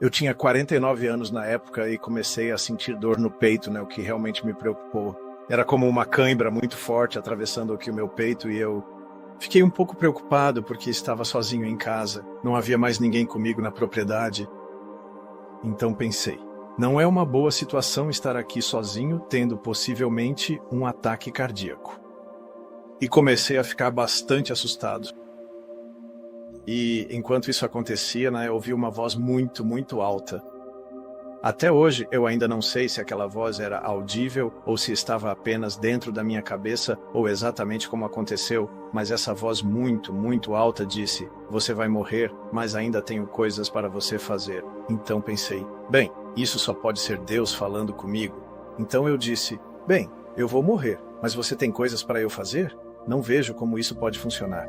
Eu tinha 49 anos na época e comecei a sentir dor no peito, né, o que realmente me preocupou. Era como uma cãibra muito forte atravessando aqui o meu peito e eu fiquei um pouco preocupado porque estava sozinho em casa. Não havia mais ninguém comigo na propriedade. Então pensei, não é uma boa situação estar aqui sozinho, tendo possivelmente um ataque cardíaco. E comecei a ficar bastante assustado. E enquanto isso acontecia, né, eu ouvi uma voz muito, muito alta. Até hoje, eu ainda não sei se aquela voz era audível ou se estava apenas dentro da minha cabeça ou exatamente como aconteceu, mas essa voz muito, muito alta disse: "Você vai morrer, mas ainda tenho coisas para você fazer." Então pensei, bem, isso só pode ser Deus falando comigo. Então eu disse, bem, eu vou morrer, mas você tem coisas para eu fazer? Não vejo como isso pode funcionar.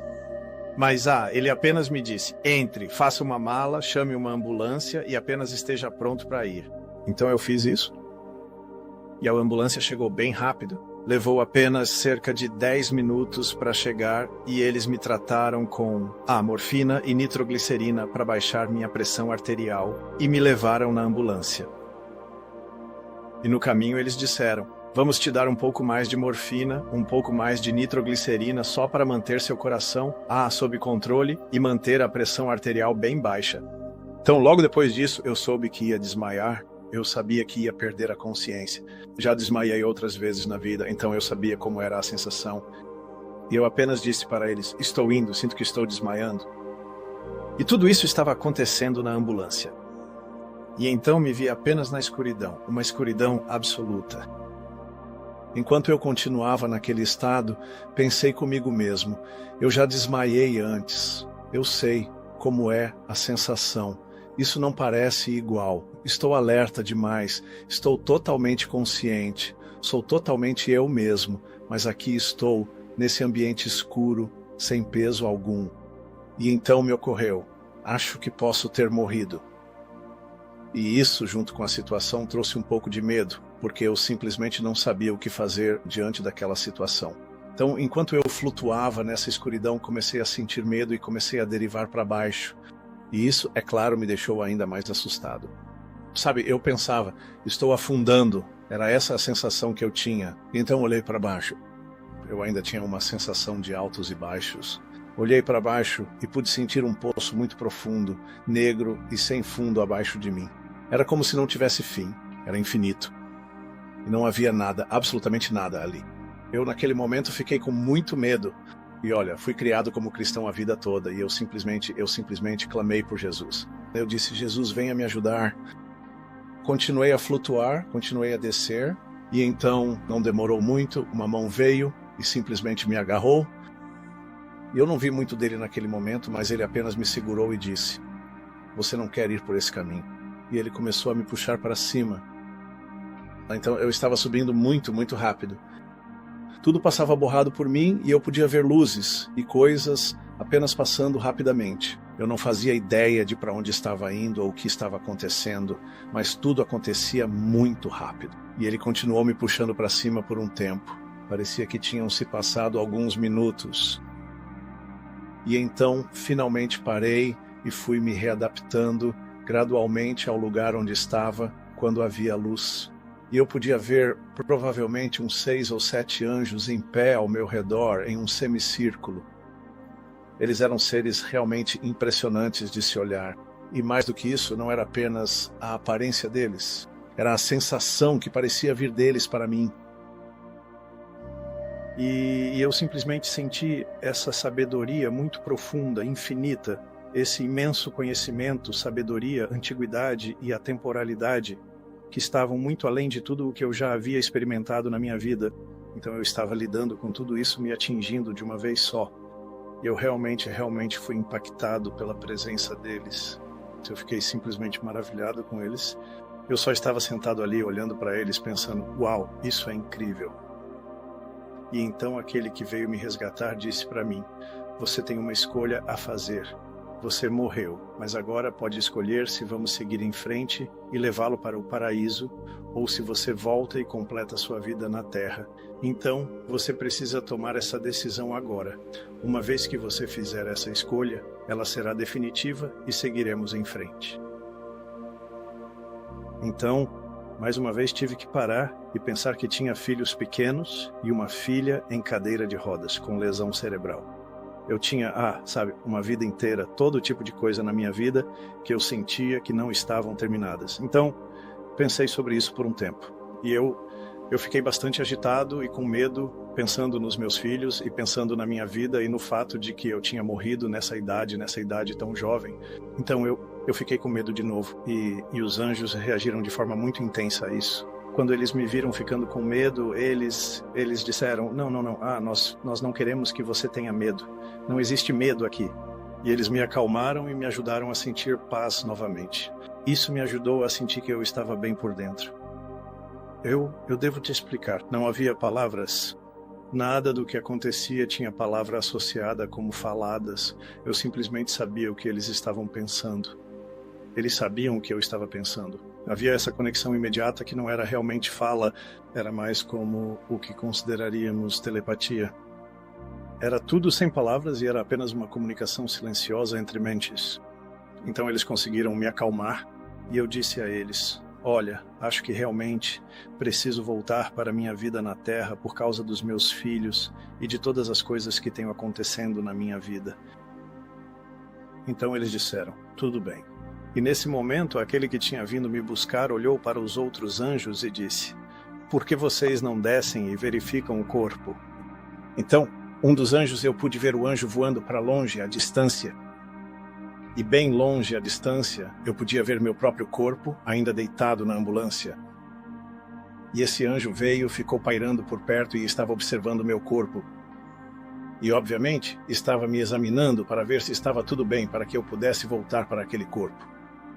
Mas ele apenas me disse, entre, faça uma mala, chame uma ambulância e apenas esteja pronto para ir. Então eu fiz isso. E a ambulância chegou bem rápido. Levou apenas cerca de 10 minutos para chegar e eles me trataram com morfina e nitroglicerina para baixar minha pressão arterial e me levaram na ambulância. E no caminho eles disseram, vamos te dar um pouco mais de morfina, um pouco mais de nitroglicerina só para manter seu coração sob controle e manter a pressão arterial bem baixa. Então, logo depois disso, eu soube que ia desmaiar. Eu sabia que ia perder a consciência. Já desmaiei outras vezes na vida, então eu sabia como era a sensação. E eu apenas disse para eles, estou indo, sinto que estou desmaiando. E tudo isso estava acontecendo na ambulância. E então me vi apenas na escuridão, uma escuridão absoluta. Enquanto eu continuava naquele estado, pensei comigo mesmo, eu já desmaiei antes, eu sei como é a sensação, isso não parece igual, estou alerta demais, estou totalmente consciente, sou totalmente eu mesmo, mas aqui estou, nesse ambiente escuro, sem peso algum. E então me ocorreu, acho que posso ter morrido. E isso, junto com a situação, trouxe um pouco de medo, porque eu simplesmente não sabia o que fazer diante daquela situação. Então, enquanto eu flutuava nessa escuridão, comecei a sentir medo e comecei a derivar para baixo. E isso, é claro, me deixou ainda mais assustado. Sabe, eu pensava, estou afundando, era essa a sensação que eu tinha. Então olhei para baixo. Eu ainda tinha uma sensação de altos e baixos. Olhei para baixo e pude sentir um poço muito profundo, negro e sem fundo abaixo de mim. Era como se não tivesse fim, era infinito. E não havia nada, absolutamente nada ali. Eu naquele momento fiquei com muito medo. E olha, fui criado como cristão a vida toda e eu simplesmente clamei por Jesus. Eu disse, Jesus, venha me ajudar. Continuei a flutuar, continuei a descer e então, não demorou muito, uma mão veio e simplesmente me agarrou. E eu não vi muito dele naquele momento, mas ele apenas me segurou e disse, você não quer ir por esse caminho. E ele começou a me puxar para cima. Então eu estava subindo muito, muito rápido. Tudo passava borrado por mim e eu podia ver luzes e coisas apenas passando rapidamente. Eu não fazia ideia de para onde estava indo ou o que estava acontecendo, mas tudo acontecia muito rápido. E ele continuou me puxando para cima por um tempo. Parecia que tinham se passado alguns minutos. E então, finalmente parei e fui me readaptando gradualmente ao lugar onde estava quando havia luz. E eu podia ver provavelmente uns 6 ou 7 anjos em pé ao meu redor em um semicírculo. Eles eram seres realmente impressionantes de se olhar. E mais do que isso, não era apenas a aparência deles, era a sensação que parecia vir deles para mim. E eu simplesmente senti essa sabedoria muito profunda, infinita, esse imenso conhecimento, sabedoria, antiguidade e atemporalidade que estavam muito além de tudo o que eu já havia experimentado na minha vida. Então eu estava lidando com tudo isso me atingindo de uma vez só. E eu realmente fui impactado pela presença deles. Eu fiquei simplesmente maravilhado com eles. Eu só estava sentado ali olhando para eles pensando, uau, isso é incrível. E então aquele que veio me resgatar disse para mim, você tem uma escolha a fazer. Você morreu, mas agora pode escolher se vamos seguir em frente e levá-lo para o paraíso, ou se você volta e completa sua vida na terra. Então, você precisa tomar essa decisão agora. Uma vez que você fizer essa escolha, ela será definitiva e seguiremos em frente. Então, mais uma vez tive que parar e pensar que tinha filhos pequenos e uma filha em cadeira de rodas, com lesão cerebral. Eu tinha, uma vida inteira, todo tipo de coisa na minha vida que eu sentia que não estavam terminadas. Então, pensei sobre isso por um tempo. E eu fiquei bastante agitado e com medo, pensando nos meus filhos e pensando na minha vida e no fato de que eu tinha morrido nessa idade tão jovem. Então eu fiquei com medo de novo e os anjos reagiram de forma muito intensa a isso. Quando eles me viram ficando com medo, eles disseram, não, nós não queremos que você tenha medo. Não existe medo aqui. E eles me acalmaram e me ajudaram a sentir paz novamente. Isso me ajudou a sentir que eu estava bem por dentro. Eu devo te explicar, não havia palavras. Nada do que acontecia tinha palavra associada como faladas. Eu simplesmente sabia o que eles estavam pensando. Eles sabiam o que eu estava pensando. Havia essa conexão imediata que não era realmente fala, era mais como o que consideraríamos telepatia. Era tudo sem palavras e era apenas uma comunicação silenciosa entre mentes. Então eles conseguiram me acalmar e eu disse a eles, olha, acho que realmente preciso voltar para a minha vida na Terra por causa dos meus filhos e de todas as coisas que têm acontecendo na minha vida. Então eles disseram, tudo bem. E nesse momento, aquele que tinha vindo me buscar olhou para os outros anjos e disse, por que vocês não descem e verificam o corpo? Então, um dos anjos eu pude ver o anjo voando para longe, à distância. E bem longe à distância, eu podia ver meu próprio corpo, ainda deitado na ambulância. E esse anjo veio, ficou pairando por perto e estava observando meu corpo. E, obviamente, estava me examinando para ver se estava tudo bem para que eu pudesse voltar para aquele corpo.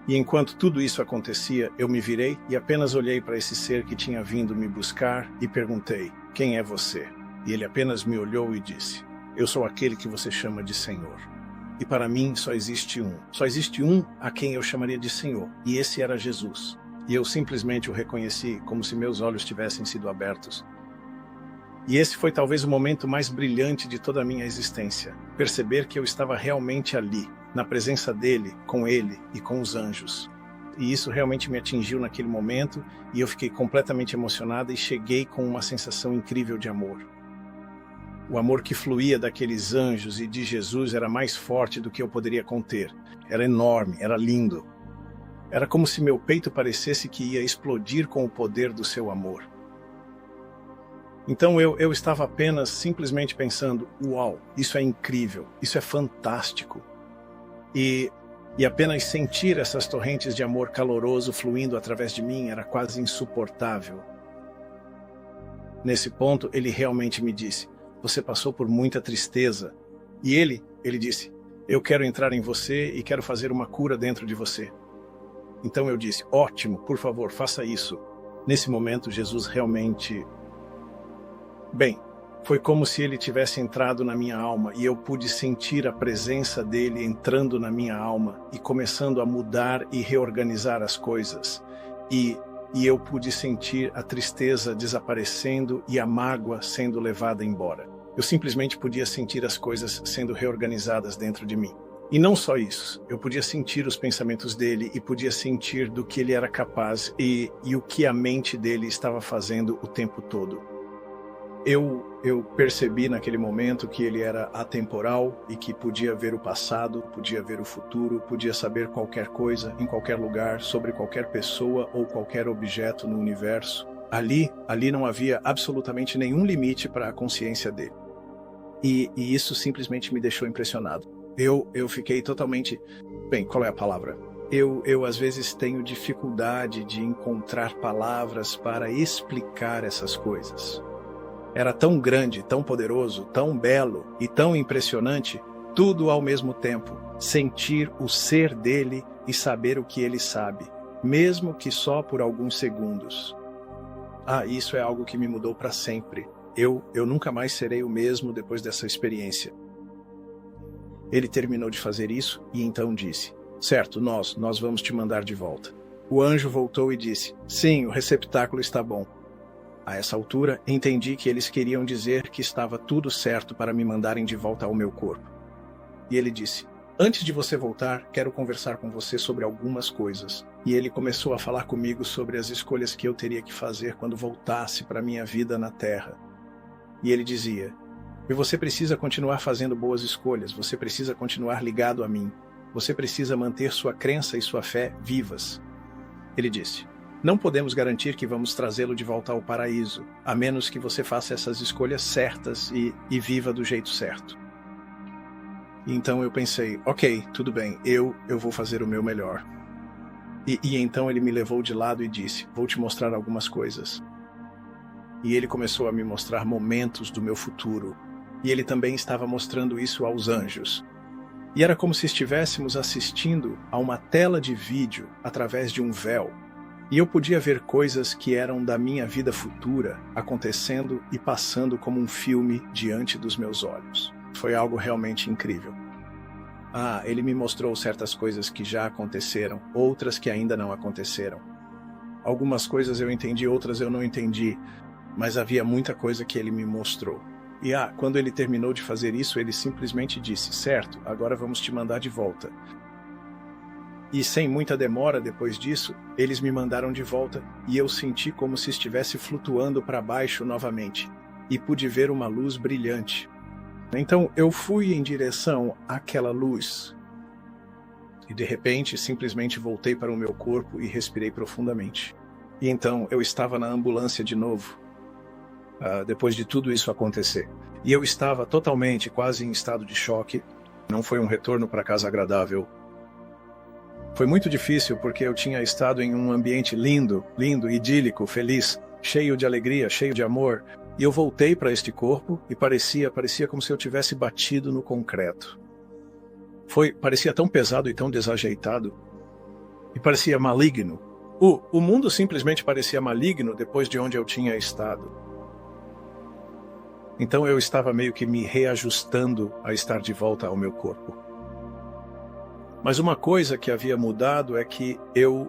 E enquanto tudo isso acontecia, eu me virei e apenas olhei para esse ser que tinha vindo me buscar e perguntei, quem é você? E ele apenas me olhou e disse, eu sou aquele que você chama de Senhor. E para mim só existe um a quem eu chamaria de Senhor, e esse era Jesus. E eu simplesmente o reconheci como se meus olhos tivessem sido abertos. E esse foi talvez o momento mais brilhante de toda a minha existência, perceber que eu estava realmente ali, na presença dele, com ele e com os anjos. E isso realmente me atingiu naquele momento, e eu fiquei completamente emocionada e cheguei com uma sensação incrível de amor. O amor que fluía daqueles anjos e de Jesus era mais forte do que eu poderia conter. Era enorme, era lindo. Era como se meu peito parecesse que ia explodir com o poder do seu amor. Então eu estava apenas simplesmente pensando, uau, isso é incrível, isso é fantástico. E apenas sentir essas torrentes de amor caloroso fluindo através de mim era quase insuportável. Nesse ponto, ele realmente me disse, você passou por muita tristeza. E ele disse, eu quero entrar em você e quero fazer uma cura dentro de você. Então eu disse, ótimo, por favor, faça isso. Nesse momento, Jesus realmente... Bem, foi como se ele tivesse entrado na minha alma e eu pude sentir a presença dele entrando na minha alma e começando a mudar e reorganizar as coisas. E eu pude sentir a tristeza desaparecendo e a mágoa sendo levada embora. Eu simplesmente podia sentir as coisas sendo reorganizadas dentro de mim. E não só isso, eu podia sentir os pensamentos dele e podia sentir do que ele era capaz e o que a mente dele estava fazendo o tempo todo. Eu percebi naquele momento que ele era atemporal e que podia ver o passado, podia ver o futuro, podia saber qualquer coisa, em qualquer lugar, sobre qualquer pessoa ou qualquer objeto no universo. Ali não havia absolutamente nenhum limite para a consciência dele. E isso simplesmente me deixou impressionado. Eu fiquei totalmente... Bem, qual é a palavra? Eu às vezes tenho dificuldade de encontrar palavras para explicar essas coisas. Era tão grande, tão poderoso, tão belo e tão impressionante, tudo ao mesmo tempo. Sentir o ser dele e saber o que ele sabe, mesmo que só por alguns segundos. Isso é algo que me mudou para sempre. Eu nunca mais serei o mesmo depois dessa experiência. Ele terminou de fazer isso e então disse, certo, nós vamos te mandar de volta. O anjo voltou e disse, sim, o receptáculo está bom. A essa altura, entendi que eles queriam dizer que estava tudo certo para me mandarem de volta ao meu corpo. E ele disse, Antes de você voltar, quero conversar com você sobre algumas coisas. E ele começou a falar comigo sobre as escolhas que eu teria que fazer quando voltasse para a minha vida na Terra. E ele dizia: e você precisa continuar fazendo boas escolhas, você precisa continuar ligado a mim, você precisa manter sua crença e sua fé vivas. Ele disse: não podemos garantir que vamos trazê-lo de volta ao paraíso, a menos que você faça essas escolhas certas e viva do jeito certo. E então eu pensei: ok, tudo bem, eu vou fazer o meu melhor. E então ele me levou de lado e disse: vou te mostrar algumas coisas. E ele começou a me mostrar momentos do meu futuro. E ele também estava mostrando isso aos anjos. E era como se estivéssemos assistindo a uma tela de vídeo através de um véu. E eu podia ver coisas que eram da minha vida futura acontecendo e passando como um filme diante dos meus olhos. Foi algo realmente incrível. Ele me mostrou certas coisas que já aconteceram, outras que ainda não aconteceram. Algumas coisas eu entendi, outras eu não entendi, mas havia muita coisa que ele me mostrou. E quando ele terminou de fazer isso, ele simplesmente disse: certo, agora vamos te mandar de volta. E sem muita demora depois disso, eles me mandaram de volta e eu senti como se estivesse flutuando para baixo novamente e pude ver uma luz brilhante. Então eu fui em direção àquela luz e de repente simplesmente voltei para o meu corpo e respirei profundamente. E então eu estava na ambulância de novo. Depois de tudo isso acontecer. E eu estava totalmente, quase em estado de choque. Não foi um retorno para casa agradável. Foi muito difícil porque eu tinha estado em um ambiente lindo, idílico, feliz, cheio de alegria, cheio de amor. E eu voltei para este corpo e parecia como se eu tivesse batido no concreto. Parecia tão pesado e tão desajeitado. E parecia maligno. O mundo simplesmente parecia maligno depois de onde eu tinha estado. Então eu estava meio que me reajustando a estar de volta ao meu corpo. Mas uma coisa que havia mudado é que eu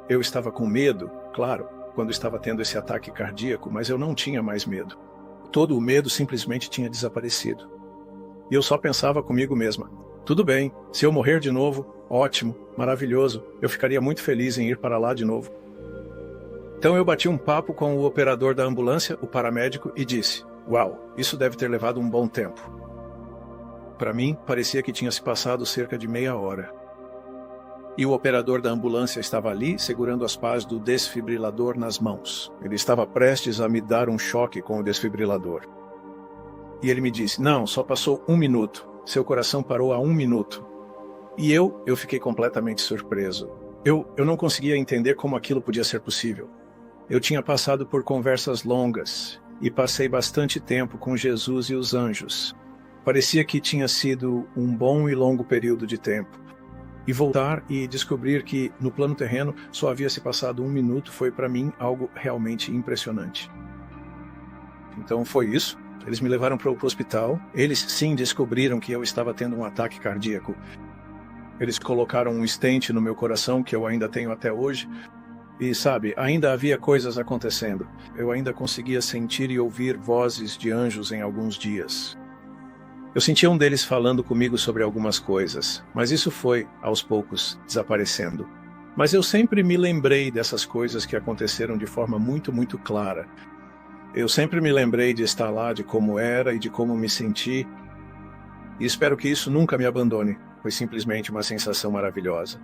estava com medo, claro, quando estava tendo esse ataque cardíaco, mas eu não tinha mais medo. Todo o medo simplesmente tinha desaparecido. E eu só pensava comigo mesma: tudo bem, se eu morrer de novo, ótimo, maravilhoso, eu ficaria muito feliz em ir para lá de novo. Então eu bati um papo com o operador da ambulância, o paramédico, e disse: uau, isso deve ter levado um bom tempo. Para mim, parecia que tinha se passado cerca de meia hora. E o operador da ambulância estava ali, segurando as pás do desfibrilador nas mãos. Ele estava prestes a me dar um choque com o desfibrilador. E ele me disse: não, só passou 1 minuto. Seu coração parou há 1 minuto. E eu fiquei completamente surpreso. Eu não conseguia entender como aquilo podia ser possível. Eu tinha passado por conversas longas e passei bastante tempo com Jesus e os anjos. Parecia que tinha sido um bom e longo período de tempo. E voltar e descobrir que, no plano terreno, só havia se passado 1 minuto foi para mim algo realmente impressionante. Então foi isso. Eles me levaram para o hospital. Eles sim descobriram que eu estava tendo um ataque cardíaco. Eles colocaram um stent no meu coração, que eu ainda tenho até hoje. E sabe, ainda havia coisas acontecendo. Eu ainda conseguia sentir e ouvir vozes de anjos em alguns dias. Eu sentia um deles falando comigo sobre algumas coisas, mas isso foi, aos poucos, desaparecendo. Mas eu sempre me lembrei dessas coisas que aconteceram de forma muito, muito clara. Eu sempre me lembrei de estar lá, de como era e de como me senti. E espero que isso nunca me abandone. Foi simplesmente uma sensação maravilhosa.